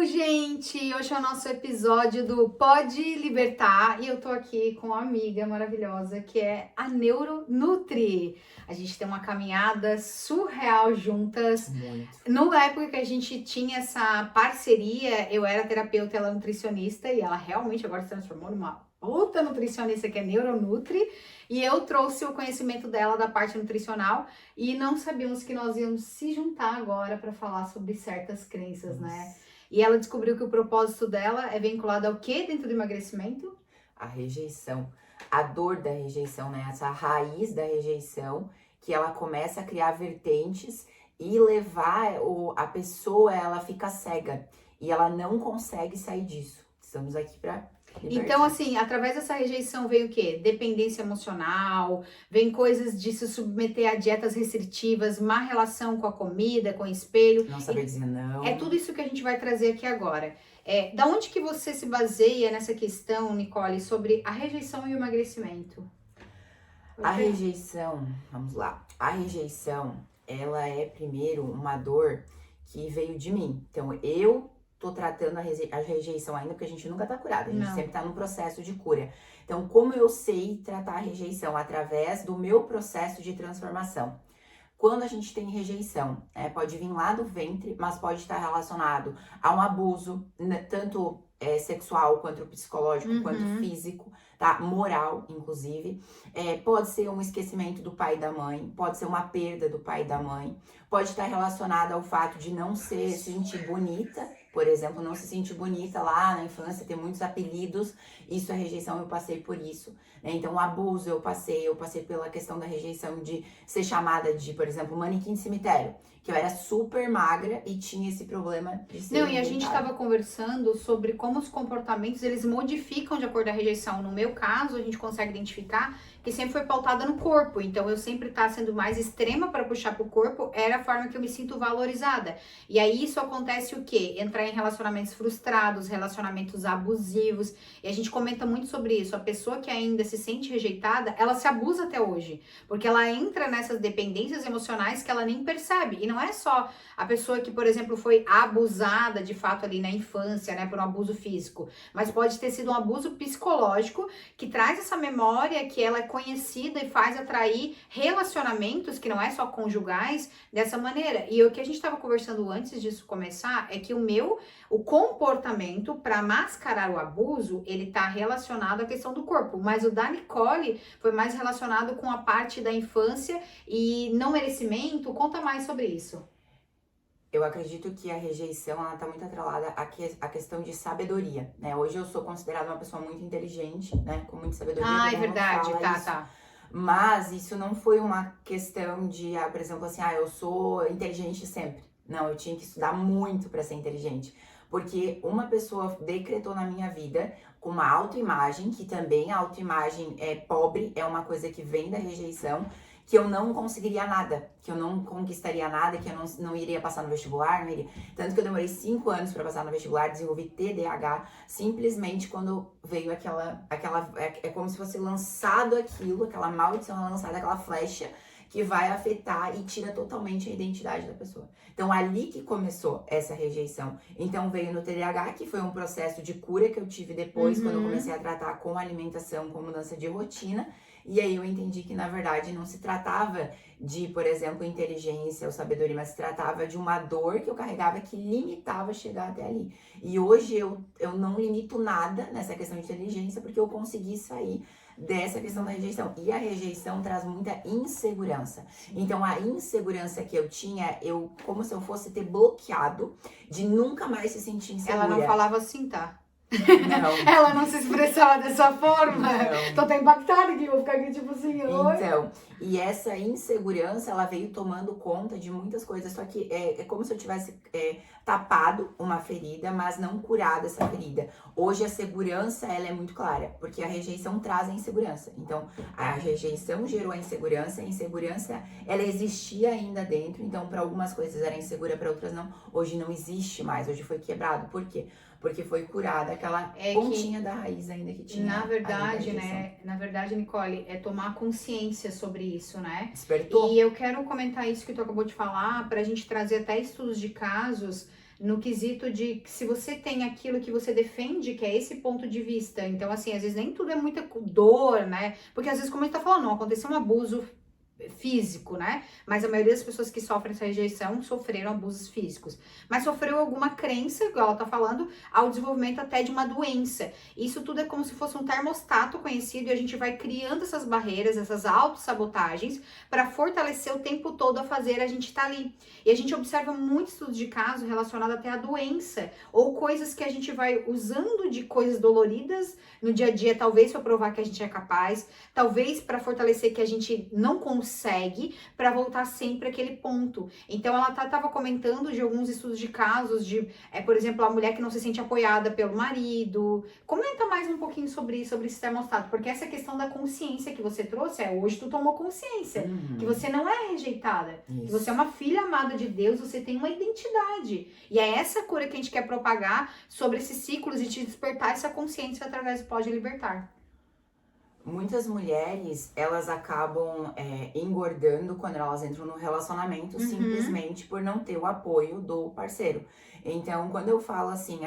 gente! Hoje é o nosso episódio do Pode Libertar e eu tô aqui com uma amiga maravilhosa que é a Neuronutri. A gente tem uma caminhada surreal juntas. Muito. Na época que a gente tinha essa parceria, eu era terapeuta, ela nutricionista e ela realmente agora se transformou numa outra nutricionista que é Neuronutri. E eu trouxe o conhecimento dela da parte nutricional e não sabíamos que nós íamos se juntar agora para falar sobre certas crenças, né? E ela descobriu que o propósito dela é vinculado ao que dentro do emagrecimento? A rejeição, a dor da rejeição, né? Essa raiz da rejeição, que ela começa a criar vertentes e levar a pessoa, ela fica cega e ela não consegue sair disso. Estamos aqui para Então, assim, através dessa rejeição veio o quê? Dependência emocional, vem coisas de se submeter a dietas restritivas, má relação com a comida, com o espelho. Não saber dizer não. É tudo isso que a gente vai trazer aqui agora. Da onde que você se baseia nessa questão, Nicole, sobre a rejeição e o emagrecimento? A rejeição, vamos lá. A rejeição, ela é primeiro uma dor que veio de mim. Então, eu tô tratando a rejeição ainda, porque a gente nunca tá curada, a gente sempre tá no processo de cura. Então, como eu sei tratar a rejeição? Através do meu processo de transformação. Quando a gente tem rejeição, pode vir lá do ventre, mas pode estar relacionado a um abuso, tanto sexual, quanto psicológico, quanto físico, tá? Moral, inclusive. Pode ser um esquecimento do pai e da mãe, pode ser uma perda do pai e da mãe, pode estar relacionado ao fato de não se sentir bonita, por exemplo, não se sentir bonita lá na infância, ter muitos apelidos, isso é rejeição, eu passei por isso, né? Então, o abuso eu passei pela questão da rejeição de ser chamada de, por exemplo, manequim de cemitério, que eu era super magra e tinha esse problema de ser Não, e a gente estava conversando sobre como os comportamentos, eles modificam de acordo com a rejeição. No meu caso, a gente consegue identificar que sempre foi pautada no corpo. Então, eu sempre tá sendo mais extrema para puxar pro corpo, era a forma que eu me sinto valorizada. E aí, isso acontece o quê? Entrar em relacionamentos frustrados, relacionamentos abusivos. E a gente comenta muito sobre isso. A pessoa que ainda se sente rejeitada, ela se abusa até hoje. Porque ela entra nessas dependências emocionais que ela nem percebe. E não é só a pessoa que, por exemplo, foi abusada de fato ali na infância, né, por um abuso físico. Mas pode ter sido um abuso psicológico que traz essa memória que ela é conhecida e faz atrair relacionamentos, que não é só conjugais, dessa maneira. E o que a gente estava conversando antes disso começar é que o comportamento para mascarar o abuso, ele tá relacionado à questão do corpo, mas o da Nicole foi mais relacionado com a parte da infância e não merecimento. Conta mais sobre isso. Eu acredito que a rejeição, ela tá muito atrelada à questão de sabedoria, né? Hoje eu sou considerada uma pessoa muito inteligente, né? Com muita sabedoria. Ah, é verdade, tá. Mas isso não foi uma questão de, por exemplo, assim, eu sou inteligente sempre. Não, eu tinha que estudar muito para ser inteligente. Porque uma pessoa decretou na minha vida com uma autoimagem, que também a autoimagem é pobre, é uma coisa que vem da rejeição, que eu não conseguiria nada, que eu não conquistaria nada, que eu não iria passar no vestibular, não iria. Tanto que eu demorei 5 anos para passar no vestibular, desenvolvi TDAH, simplesmente quando veio é como se fosse lançado aquilo, aquela maldição lançada, aquela flecha, que vai afetar e tira totalmente a identidade da pessoa. Então, ali que começou essa rejeição. Então, veio no TDAH, que foi um processo de cura que eu tive depois, quando eu comecei a tratar com alimentação, com mudança de rotina. E aí eu entendi que, na verdade, não se tratava de, por exemplo, inteligência ou sabedoria, mas se tratava de uma dor que eu carregava que limitava chegar até ali. E hoje eu não limito nada nessa questão de inteligência, porque eu consegui sair dessa questão da rejeição. E a rejeição traz muita insegurança. Então, a insegurança que eu tinha, como se eu fosse ter bloqueado de nunca mais se sentir insegura. Ela não falava assim, tá? Não. Ela não se expressava dessa forma. Não. Tô até impactada aqui, vou ficar aqui tipo assim, oi. Então, e essa insegurança, ela veio tomando conta de muitas coisas, só que é como se eu tivesse tapado uma ferida, mas não curado essa ferida. Hoje a segurança, ela é muito clara, porque a rejeição traz a insegurança. Então, a rejeição gerou a insegurança ela existia ainda dentro, então para algumas coisas era insegura, para outras não. Hoje não existe mais, hoje foi quebrado. Por quê? Porque foi curada aquela pontinha da raiz ainda que tinha. Na verdade, né? Na verdade, Nicole, é tomar consciência sobre isso, né? Despertou. E eu quero comentar isso que tu acabou de falar, pra gente trazer até estudos de casos no quesito de que se você tem aquilo que você defende, que é esse ponto de vista. Então, assim, às vezes nem tudo é muita dor, né? Porque às vezes, como a gente tá falando, não aconteceu um abuso físico, né? Mas a maioria das pessoas que sofrem essa rejeição sofreram abusos físicos. Mas sofreu alguma crença, igual ela tá falando, ao desenvolvimento até de uma doença. Isso tudo é como se fosse um termostato conhecido e a gente vai criando essas barreiras, essas autossabotagens para fortalecer o tempo todo a fazer a gente tá ali. E a gente observa muitos estudos de caso relacionado até à doença ou coisas que a gente vai usando de coisas doloridas no dia a dia, talvez para provar que a gente é capaz, talvez para fortalecer que a gente não consegue, para voltar sempre àquele ponto. Então ela tava comentando de alguns estudos de casos de, por exemplo, a mulher que não se sente apoiada pelo marido. Comenta mais um pouquinho sobre esse termostato, porque essa questão da consciência que você trouxe, hoje tu tomou consciência, que você não é rejeitada, que você é uma filha amada de Deus, você tem uma identidade. E é essa cura que a gente quer propagar sobre esses ciclos e te despertar essa consciência através do Pode Libertar. Muitas mulheres, elas acabam engordando quando elas entram no relacionamento, simplesmente por não ter o apoio do parceiro. Então, quando eu falo assim,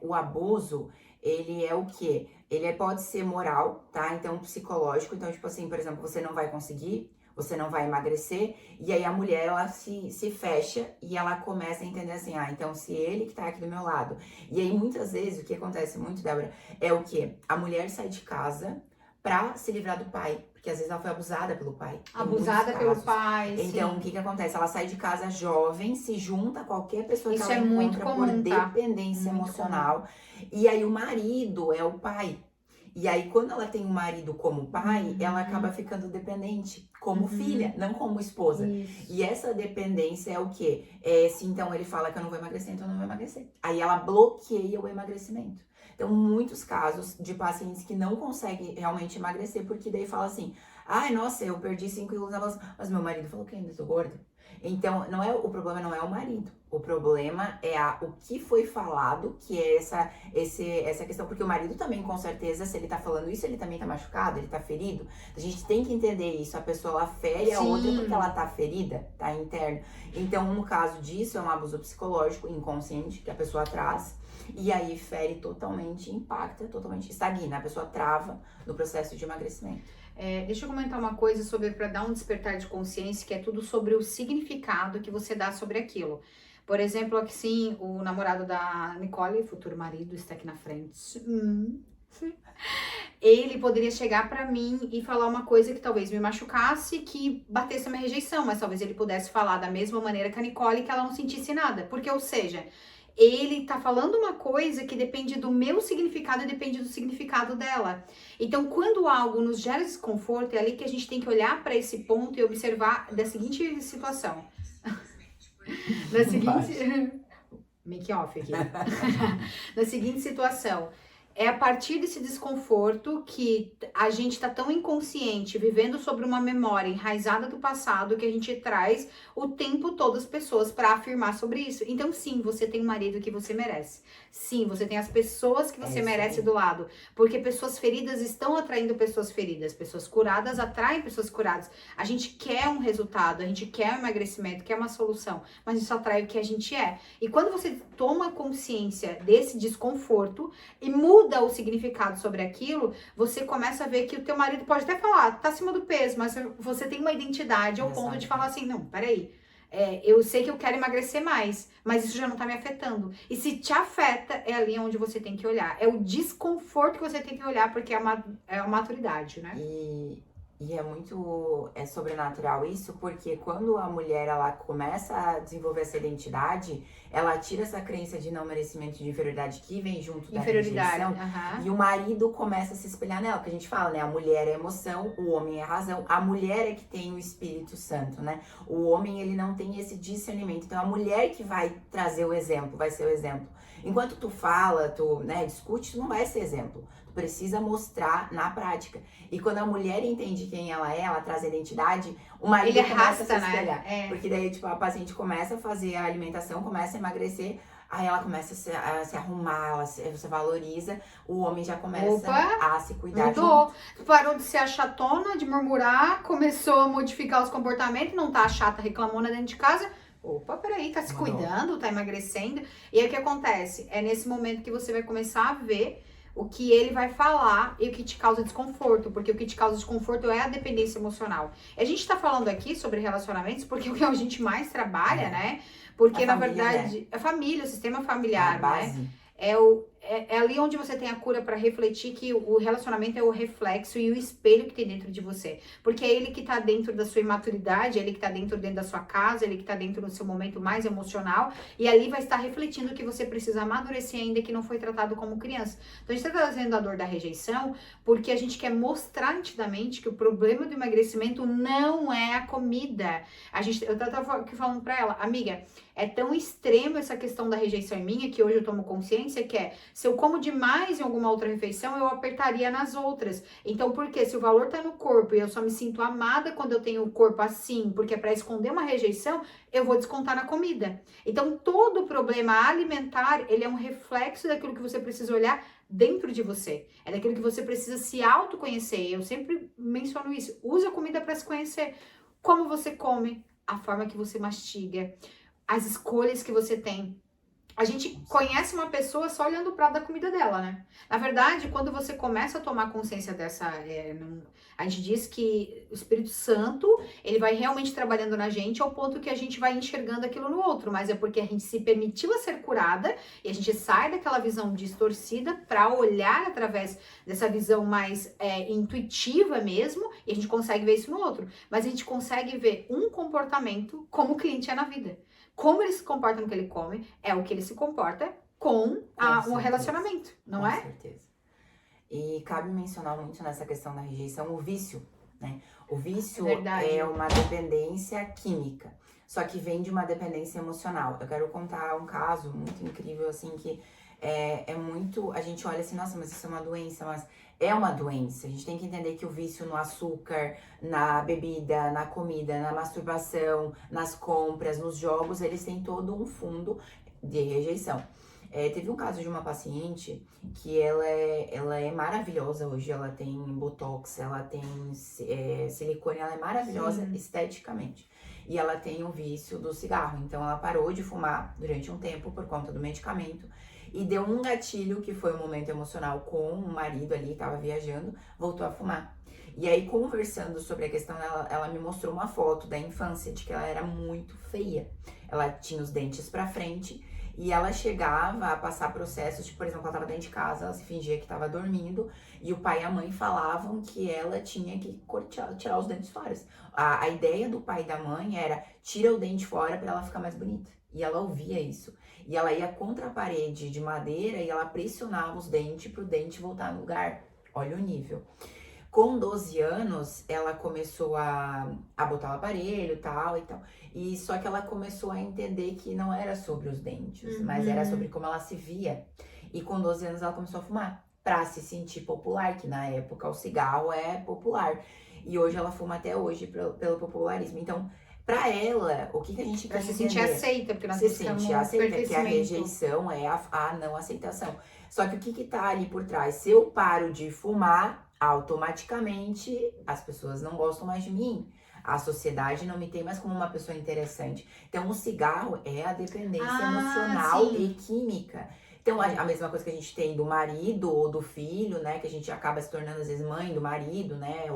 o abuso, ele é o quê? Ele pode ser moral, tá? Então, psicológico. Então, tipo assim, por exemplo, você não vai conseguir, você não vai emagrecer, e aí a mulher, ela se fecha e ela começa a entender assim, então se ele que tá aqui do meu lado. E aí, muitas vezes, o que acontece muito, Débora, é o quê? A mulher sai de casa pra se livrar do pai, porque às vezes ela foi abusada pelo pai. Abusada pelo pai, então, sim. o que acontece? Ela sai de casa jovem, se junta a qualquer pessoa que Isso ela é muito encontra comum, por tá? dependência Muito emocional. E aí o marido é o pai. E aí, quando ela tem o marido como pai, ela acaba ficando dependente como filha, não como esposa. Isso. E essa dependência é o quê? Se então ele fala que eu não vou emagrecer, então eu não vou emagrecer. Aí ela bloqueia o emagrecimento. Então, muitos casos de pacientes que não conseguem realmente emagrecer, porque daí fala assim, nossa, eu perdi 5 quilos, mas meu marido falou que ainda tô gorda. Então, o problema não é o marido. O problema é o que foi falado, que é essa questão. Porque o marido também, com certeza, se ele tá falando isso, ele também tá machucado, ele tá ferido. A gente tem que entender isso. A pessoa, ela fere a outra porque ela tá ferida, tá interno. Então, no caso disso, é um abuso psicológico inconsciente que a pessoa traz. E aí, fere totalmente, impacta totalmente, estagna. A pessoa trava no processo de emagrecimento. Deixa eu comentar uma coisa para dar um despertar de consciência, que é tudo sobre o significado que você dá sobre aquilo. Por exemplo, aqui sim, o namorado da Nicole, futuro marido, está aqui na frente. Ele poderia chegar pra mim e falar uma coisa que talvez me machucasse, que batesse a minha rejeição, mas talvez ele pudesse falar da mesma maneira que a Nicole, que ela não sentisse nada. Porque, ou seja, ele tá falando uma coisa que depende do meu significado e depende do significado dela. Então, quando algo nos gera desconforto, é ali que a gente tem que olhar para esse ponto e observar da seguinte situação. Da seguinte... Make off aqui. Da seguinte situação. É a partir desse desconforto que a gente tá tão inconsciente, vivendo sobre uma memória enraizada do passado, que a gente traz o tempo todo as pessoas para afirmar sobre isso. Então, sim, você tem um marido que você merece. Sim, você tem as pessoas que você merece do lado. Porque pessoas feridas estão atraindo pessoas feridas. Pessoas curadas atraem pessoas curadas. A gente quer um resultado, a gente quer um emagrecimento, quer uma solução. Mas isso atrai o que a gente é. E quando você toma consciência desse desconforto e muda o significado sobre aquilo, você começa a ver que o teu marido pode até falar, tá acima do peso, mas você tem uma identidade ao ponto de falar assim, não, peraí, eu sei que eu quero emagrecer mais, mas isso já não tá me afetando. E se te afeta, é ali onde você tem que olhar. É o desconforto que você tem que olhar, porque é a maturidade, né? E é sobrenatural isso, porque quando a mulher, ela começa a desenvolver essa identidade, ela tira essa crença de não merecimento, de inferioridade que vem junto da rejeição, e o marido começa a se espelhar nela, porque a gente fala, né, a mulher é emoção, o homem é razão, a mulher é que tem o Espírito Santo, né, o homem, ele não tem esse discernimento, então a mulher que vai trazer o exemplo, vai ser o exemplo. Enquanto tu fala, discute, tu não vai ser exemplo. Tu precisa mostrar na prática. E quando a mulher entende quem ela é, ela traz a identidade, o marido começa a se espelhar. Né? Porque daí, a paciente começa a fazer a alimentação, começa a emagrecer, aí ela começa a se arrumar, ela se valoriza, o homem já começa a se cuidar. Mudou. Parou de ser a chatona, de murmurar, começou a modificar os comportamentos, não tá a chata reclamona dentro de casa, Opa, peraí, tá se Mudou. cuidando, tá emagrecendo. E aí o que acontece? É nesse momento que você vai começar a ver o que ele vai falar e o que te causa desconforto, porque o que te causa desconforto é a dependência emocional. A gente tá falando aqui sobre relacionamentos porque é o que a gente mais trabalha, né? Porque, A na família, verdade, a família, o sistema É a familiar, né? base. É ali onde você tem a cura para refletir que o relacionamento é o reflexo e o espelho que tem dentro de você. Porque é ele que tá dentro da sua imaturidade, é ele que tá dentro da sua casa, é ele que tá dentro do seu momento mais emocional, e ali vai estar refletindo que você precisa amadurecer ainda que não foi tratado como criança. Então a gente tá trazendo a dor da rejeição porque a gente quer mostrar nitidamente que o problema do emagrecimento não é a comida. Eu tava aqui falando pra ela, amiga, é tão extremo essa questão da rejeição em minha que hoje eu tomo consciência que é, se eu como demais em alguma outra refeição, eu apertaria nas outras. Então, por quê? Se o valor tá no corpo e eu só me sinto amada quando eu tenho o corpo assim, porque é pra esconder uma rejeição, eu vou descontar na comida. Então, todo problema alimentar, ele é um reflexo daquilo que você precisa olhar dentro de você. É daquilo que você precisa se autoconhecer. Eu sempre menciono isso. Use a comida para se conhecer. Como você come, a forma que você mastiga, as escolhas que você tem. A gente conhece uma pessoa só olhando o prato da comida dela, né? Na verdade, quando você começa a tomar consciência dessa... a gente diz que o Espírito Santo, ele vai realmente trabalhando na gente ao ponto que a gente vai enxergando aquilo no outro. Mas é porque a gente se permitiu a ser curada e a gente sai daquela visão distorcida para olhar através dessa visão mais intuitiva mesmo e a gente consegue ver isso no outro. Mas a gente consegue ver um comportamento como o cliente é na vida. Como ele se comporta no que ele come, é o que ele se comporta com o relacionamento, não é? Com certeza. E cabe mencionar muito nessa questão da rejeição o vício, né? O vício é uma dependência química, só que vem de uma dependência emocional. Eu quero contar um caso muito incrível, assim, que é muito... A gente olha assim, nossa, mas isso é uma doença, mas é uma doença. A gente tem que entender que o vício no açúcar, na bebida, na comida, na masturbação, nas compras, nos jogos, eles têm todo um fundo de rejeição. Teve um caso de uma paciente que ela é maravilhosa hoje, ela tem botox, ela tem silicone, ela é maravilhosa esteticamente. E ela tem o vício do cigarro, então ela parou de fumar durante um tempo por conta do medicamento e deu um gatilho que foi um momento emocional com o marido ali, tava viajando, voltou a fumar. E aí, conversando sobre a questão, ela me mostrou uma foto da infância, de que ela era muito feia. Ela tinha os dentes pra frente e ela chegava a passar processos, tipo, por exemplo, ela tava dentro de casa, ela se fingia que tava dormindo e o pai e a mãe falavam que ela tinha que tirar os dentes fora. A ideia do pai e da mãe era, tira o dente fora pra ela ficar mais bonita. E ela ouvia isso. E ela ia contra a parede de madeira e ela pressionava os dentes pro dente voltar no lugar. Olha o nível. Com 12 anos, ela começou a botar o aparelho e tal. E só que ela começou a entender que não era sobre os dentes, mas era sobre como ela se via. E com 12 anos ela começou a fumar pra se sentir popular, que na época o cigarro é popular. E hoje ela fuma até hoje pelo popularismo. Então, pra ela, o que a gente pra quer se entender? sentir aceita, porque nós Se sentir aceita, que a pertencimento. rejeição é a não aceitação. Só que o que tá ali por trás? Se eu paro de fumar, automaticamente as pessoas não gostam mais de mim. A sociedade não me tem mais como uma pessoa interessante. Então, o cigarro é a dependência emocional e química. Então, a mesma coisa que a gente tem do marido ou do filho, né? Que a gente acaba se tornando, às vezes, mãe do marido, né?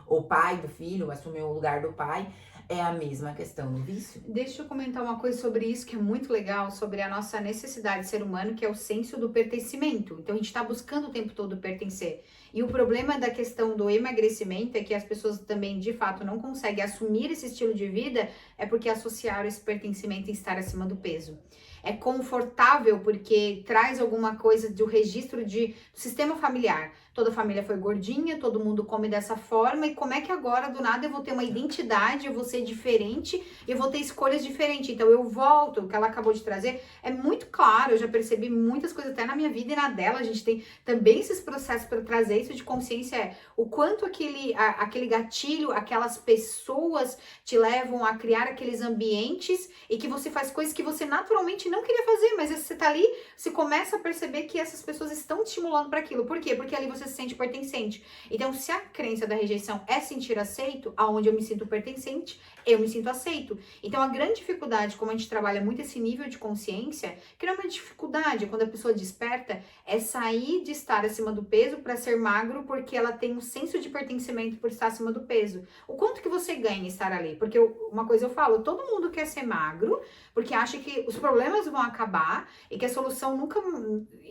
Ou pai do filho, assumir o lugar do pai. É a mesma questão do vício. Deixa eu comentar uma coisa sobre isso que é muito legal, sobre a nossa necessidade de ser humano, que é o senso do pertencimento. Então, a gente tá buscando o tempo todo pertencer. E o problema da questão do emagrecimento é que as pessoas também, de fato, não conseguem assumir esse estilo de vida, é porque associaram esse pertencimento em estar acima do peso. É confortável porque traz alguma coisa do registro do sistema familiar. Toda família foi gordinha, todo mundo come dessa forma, e como é que agora, do nada, eu vou ter uma identidade, eu vou ser diferente, eu vou ter escolhas diferentes. Então, eu volto, o que ela acabou de trazer, é muito claro, eu já percebi muitas coisas até na minha vida e na dela, a gente tem também esses processos para trazer isso de consciência, o quanto aquele gatilho, aquelas pessoas te levam a criar aqueles ambientes e que você faz coisas que você naturalmente não queria fazer, mas você tá ali você começa a perceber que essas pessoas estão te estimulando para aquilo. Por quê? Porque ali você se sente pertencente. Então, se a crença da rejeição é sentir aceito, aonde eu me sinto pertencente, eu me sinto aceito. Então, a grande dificuldade, como a gente trabalha muito esse nível de consciência, que não é uma dificuldade, quando a pessoa desperta, é sair de estar acima do peso para ser magro, porque ela tem um senso de pertencimento por estar acima do peso. O quanto que você ganha em estar ali? Porque uma coisa eu falo, todo mundo quer ser magro, porque acha que os problemas vão acabar e que a solução nunca...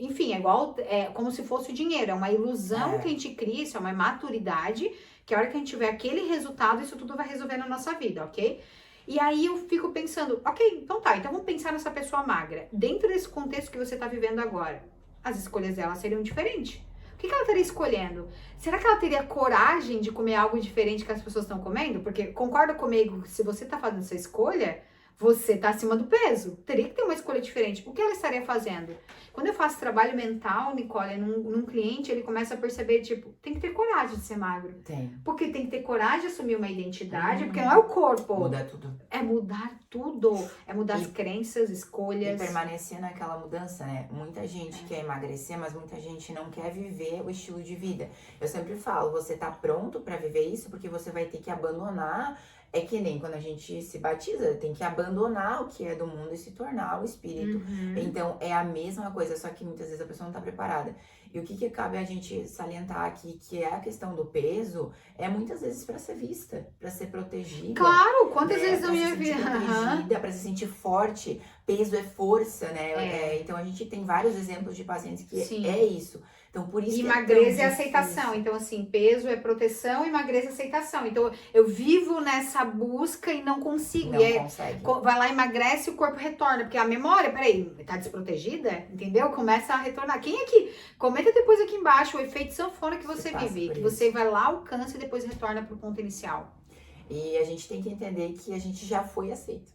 Enfim, é como se fosse o dinheiro, é uma ilusão que a gente cria, isso é uma maturidade, que a hora que a gente tiver aquele resultado, isso tudo vai resolver na nossa vida, ok? E aí eu fico pensando, ok, então tá, então vamos pensar nessa pessoa magra. Dentro desse contexto que você tá vivendo agora, as escolhas dela seriam diferentes. O que ela estaria escolhendo? Será que ela teria coragem de comer algo diferente que as pessoas estão comendo? Porque concorda comigo que se você tá fazendo essa escolha, você tá acima do peso. Teria que ter uma escolha diferente. O que ela estaria fazendo? Quando eu faço trabalho mental, Nicole, num cliente, ele começa a perceber, tipo, tem que ter coragem de ser magro. Tem. Porque tem que ter coragem de assumir uma identidade, porque não é o corpo. Muda tudo. É mudar tudo. É mudar as crenças, escolhas. E permanecer naquela mudança, né? Muita gente quer emagrecer, mas muita gente não quer viver o estilo de vida. Eu sempre falo, você tá pronto pra viver isso, porque você vai ter que abandonar. É que nem quando a gente se batiza, tem que abandonar o que é do mundo e se tornar o espírito. Então, é a mesma coisa, só que muitas vezes a pessoa não tá preparada. E o que cabe a gente salientar aqui, que é a questão do peso, é muitas vezes pra ser vista, pra ser protegida. Claro, quantas vezes pra eu se ia sentir ver? protegida, pra se sentir forte. Peso é força, né? Então, a gente tem vários exemplos de pacientes que é isso. Então, por isso e que magreza é é aceitação. Então, assim, peso é proteção e magreza é aceitação. Então, eu vivo nessa busca e não consigo. Não consegue. Vai lá, emagrece e o corpo retorna. Porque a memória, peraí, tá desprotegida? Entendeu? Começa a retornar. Quem aqui? Comenta depois aqui embaixo o efeito sanfona que você vive. Que você vai lá, alcança e depois retorna pro ponto inicial. E a gente tem que entender que a gente já foi aceito.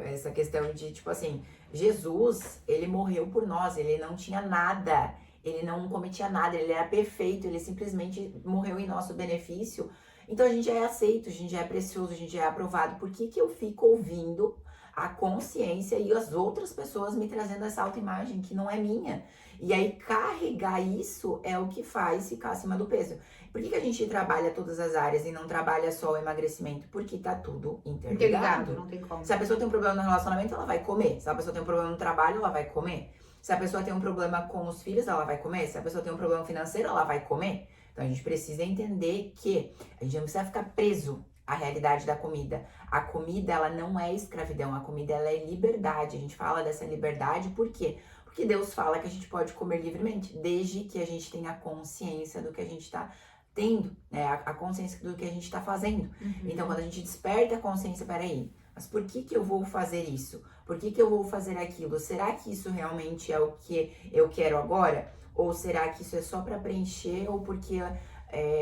Essa questão de, tipo assim, Jesus, ele morreu por nós, ele não tinha nada. Ele não cometia nada, ele era perfeito, ele simplesmente morreu em nosso benefício. Então a gente já é aceito, a gente já é precioso, a gente já é aprovado. Por que eu fico ouvindo a consciência e as outras pessoas me trazendo essa autoimagem que não é minha? E aí carregar isso é o que faz ficar acima do peso. Por que a gente trabalha todas as áreas e não trabalha só o emagrecimento? Porque tá tudo interligado. Não tem como. Se a pessoa tem um problema no relacionamento, ela vai comer. Se a pessoa tem um problema no trabalho, ela vai comer. Se a pessoa tem um problema com os filhos, ela vai comer. Se a pessoa tem um problema financeiro, ela vai comer. Então, a gente precisa entender que a gente não precisa ficar preso à realidade da comida. A comida, ela não é escravidão. A comida, ela é liberdade. A gente fala dessa liberdade por quê? Porque Deus fala que a gente pode comer livremente, desde que a gente tenha consciência do que a gente está tendo, né? A consciência do que a gente está fazendo. Então, quando a gente desperta a consciência, peraí, mas por que eu vou fazer isso? Por que eu vou fazer aquilo? Será que isso realmente é o que eu quero agora? Ou será que isso é só para preencher? Ou porque,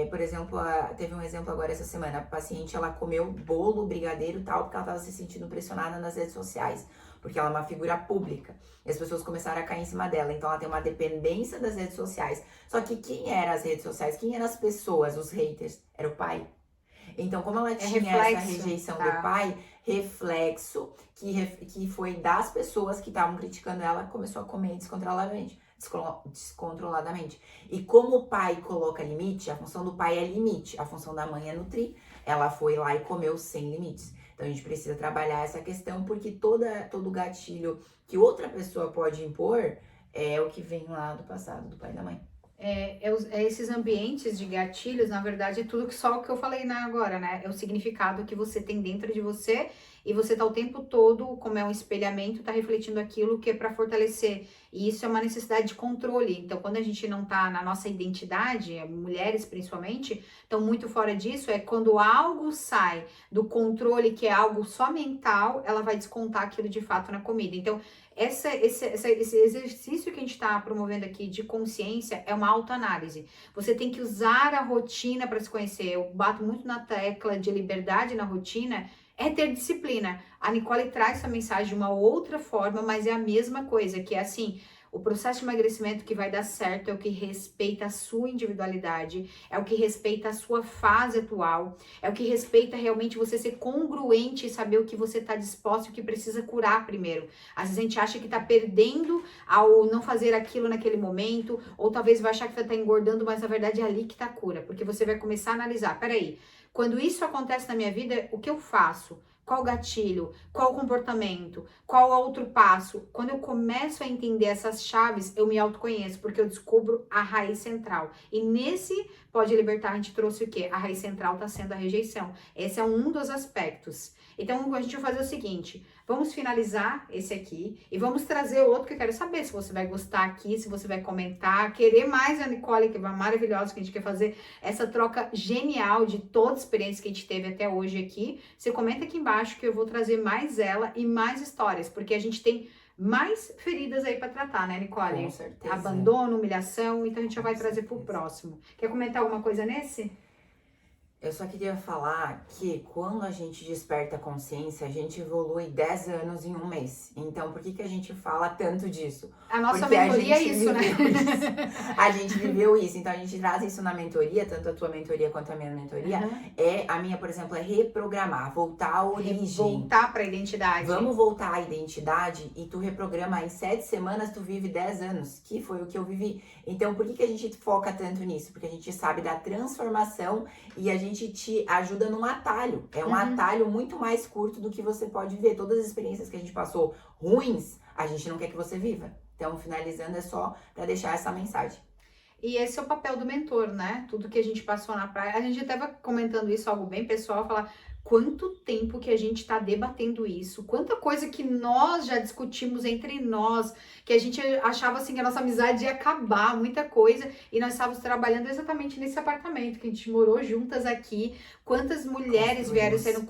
por exemplo, teve um exemplo agora essa semana. A paciente, ela comeu bolo, brigadeiro e tal, porque ela estava se sentindo pressionada nas redes sociais. Porque ela é uma figura pública. E as pessoas começaram a cair em cima dela. Então, ela tem uma dependência das redes sociais. Só que quem eram as redes sociais? Quem eram as pessoas, os haters? Era o pai. Então, como ela tinha essa rejeição do pai, reflexo que foi das pessoas que estavam criticando ela, começou a comer descontroladamente. E como o pai coloca limite, a função do pai é limite, a função da mãe é nutrir, ela foi lá e comeu sem limites. Então, a gente precisa trabalhar essa questão, porque todo gatilho que outra pessoa pode impor é o que vem lá do passado, do pai e da mãe. Esses ambientes de gatilhos, na verdade, é tudo que só o que eu falei agora, né? É o significado que você tem dentro de você e você tá o tempo todo, como é um espelhamento, tá refletindo aquilo que é para fortalecer. E isso é uma necessidade de controle. Então, quando a gente não tá na nossa identidade, mulheres principalmente, estão muito fora disso, é quando algo sai do controle, que é algo só mental, ela vai descontar aquilo de fato na comida. Então, esse exercício que a gente está promovendo aqui de consciência é uma autoanálise. Você tem que usar a rotina para se conhecer. Eu bato muito na tecla de liberdade na rotina, é ter disciplina. A Nicole traz essa mensagem de uma outra forma, mas é a mesma coisa, que é assim, O processo de emagrecimento que vai dar certo é o que respeita a sua individualidade, é o que respeita a sua fase atual, é o que respeita realmente você ser congruente e saber o que você está disposto e o que precisa curar primeiro. Às vezes a gente acha que está perdendo ao não fazer aquilo naquele momento, ou talvez vai achar que está engordando, mas na verdade é ali que está a cura, porque você vai começar a analisar, peraí, quando isso acontece na minha vida, o que eu faço? Qual gatilho? Qual comportamento? Qual outro passo? Quando eu começo a entender essas chaves, eu me autoconheço, porque eu descubro a raiz central. E nesse Pode Libertar, a gente trouxe o quê? A raiz central está sendo a rejeição. Esse é um dos aspectos. Então, a gente vai fazer o seguinte, vamos finalizar esse aqui e vamos trazer outro que eu quero saber se você vai gostar aqui, se você vai comentar, querer mais a Nicole, que é maravilhosa, que a gente quer fazer essa troca genial de toda a experiência que a gente teve até hoje aqui. Você comenta aqui embaixo que eu vou trazer mais ela e mais histórias, porque a gente tem mais feridas aí para tratar, né, Nicole? Com certeza. Abandono, humilhação, então a gente já vai trazer pro próximo. Quer comentar alguma coisa nesse? Eu só queria falar que quando a gente desperta a consciência, a gente evolui 10 anos em um mês. Então, por que a gente fala tanto disso? A nossa Porque mentoria é gente isso, né? viveu isso. A gente viveu isso. Então, a gente traz isso na mentoria, tanto a tua mentoria quanto a minha mentoria. A minha, por exemplo, é reprogramar, voltar à origem. Voltar para a identidade. Vamos voltar à identidade e tu reprograma em 7 semanas, tu vive 10 anos, que foi o que eu vivi. Então, por que a gente foca tanto nisso? Porque a gente sabe da transformação e a gente te ajuda num atalho. É um atalho muito mais curto do que você pode ver. Todas as experiências que a gente passou ruins, a gente não quer que você viva. Então, finalizando, é só para deixar essa mensagem. E esse é o papel do mentor, né? Tudo que a gente passou na praia. A gente estava comentando isso, algo bem pessoal, falar quanto tempo que a gente está debatendo isso, quanta coisa que nós já discutimos entre nós, que a gente achava assim que a nossa amizade ia acabar, muita coisa, e nós estávamos trabalhando exatamente nesse apartamento que a gente morou juntas aqui, quantas mulheres vieram sendo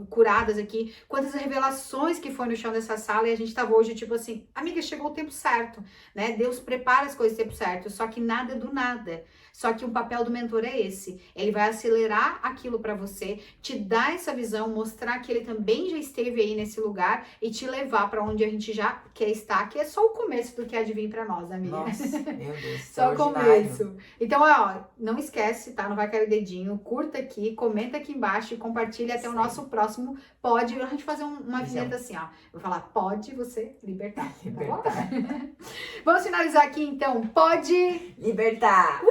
curadas aqui, quantas revelações que foi no chão dessa sala, e a gente estava hoje tipo assim, amiga, chegou o tempo certo, né? Deus prepara as coisas no tempo certo, só que nada é do nada. Só que o papel do mentor é esse. Ele vai acelerar aquilo para você, te dar essa visão, mostrar que ele também já esteve aí nesse lugar e te levar para onde a gente já quer estar, que é só o começo do que há de vir para nós, amiga. Nossa, meu Deus, só o começo. Então, ó, não esquece, tá? Não vai cair o dedinho, curta aqui, comenta aqui embaixo e compartilha até o nosso próximo Pode. A gente fazer uma vinheta assim, ó. Eu vou falar, pode você libertar. Libertar. Vamos finalizar aqui, então. Pode libertar!